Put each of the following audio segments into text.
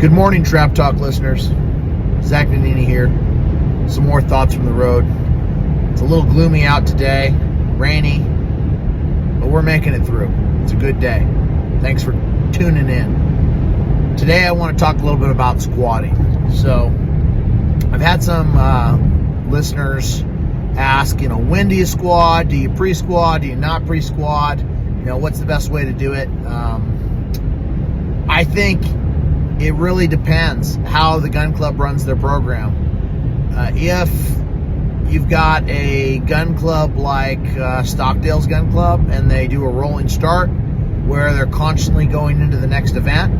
Good morning, Trap Talk listeners. Zach Nannini here. Some more thoughts from the road. It's a little gloomy out today, rainy, but we're making it through. It's a good day. Thanks for tuning in. Today I want to talk a little bit about squatting. So I've had some listeners ask, when do you squad? Do you pre-squad? Do you not pre-squad? What's the best way to do it? I think it really depends how the gun club runs their program. If you've got a gun club like Stockdale's Gun Club and they do a rolling start where they're constantly going into the next event,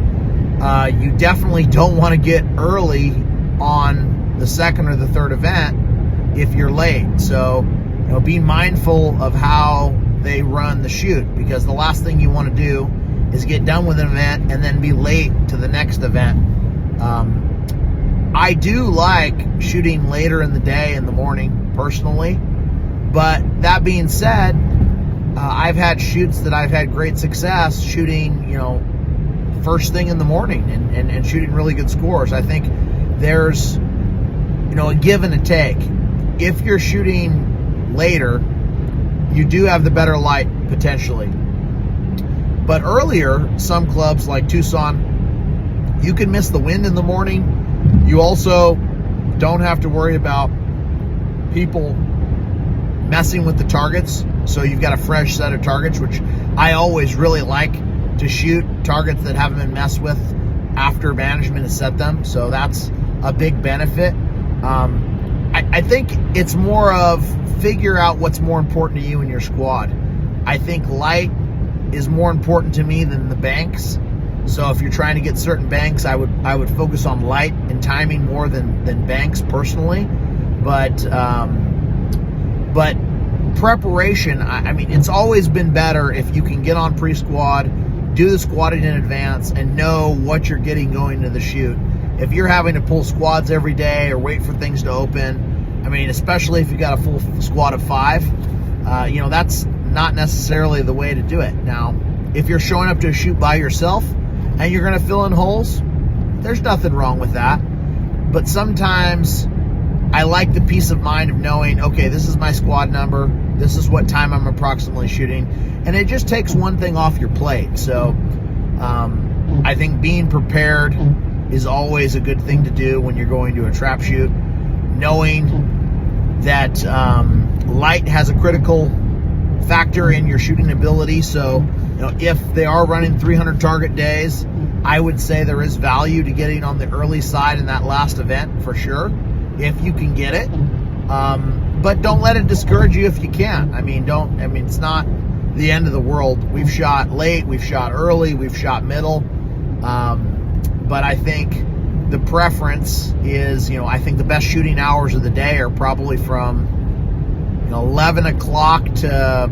you definitely don't want to get early on the second or the third event if you're late. So, be mindful of how they run the shoot, because the last thing you want to do is get done with an event and then be late to the next event. I do like shooting later in the day, in the morning, personally. But that being said, I've had shoots that I've had great success shooting, first thing in the morning and shooting really good scores. I think there's, a give and a take. If you're shooting later, you do have the better light, potentially. But earlier, some clubs like Tucson, you can miss the wind in the morning. You also don't have to worry about people messing with the targets. So you've got a fresh set of targets, which I always really like to shoot targets that haven't been messed with after management has set them. So that's a big benefit. I think it's more of figure out what's more important to you and your squad. I think light is more important to me than the banks. So if you're trying to get certain banks, I would focus on light and timing more than banks personally. But preparation, it's always been better if you can get on pre-squad, do the squatting in advance, and know what you're getting going to the shoot. If you're having to pull squads every day or wait for things to open, especially if you got a full squad of 5, that's not necessarily the way to do it. Now, if you're showing up to a shoot by yourself and you're going to fill in holes, there's nothing wrong with that. But sometimes I like the peace of mind of knowing, okay, this is my squad number, this is what time I'm approximately shooting, and it just takes one thing off your plate. So I think being prepared is always a good thing to do when you're going to a trap shoot, knowing that light has a critical factor in your shooting ability. So, if they are running 300 target days, I would say there is value to getting on the early side in that last event for sure, if you can get it. But don't let it discourage you if you can't. It's not the end of the world. We've shot late, we've shot early, we've shot middle. But I think the preference is, I think the best shooting hours of the day are probably from 11 o'clock to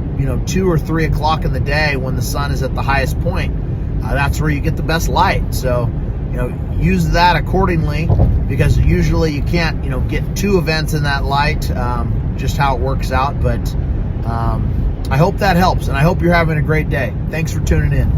2 or 3 o'clock in the day when the sun is at the highest point. That's where you get the best light. So use that accordingly, because usually you can't get 2 events in that light, just how it works out. But I hope that helps, and I hope you're having a great day. Thanks for tuning in.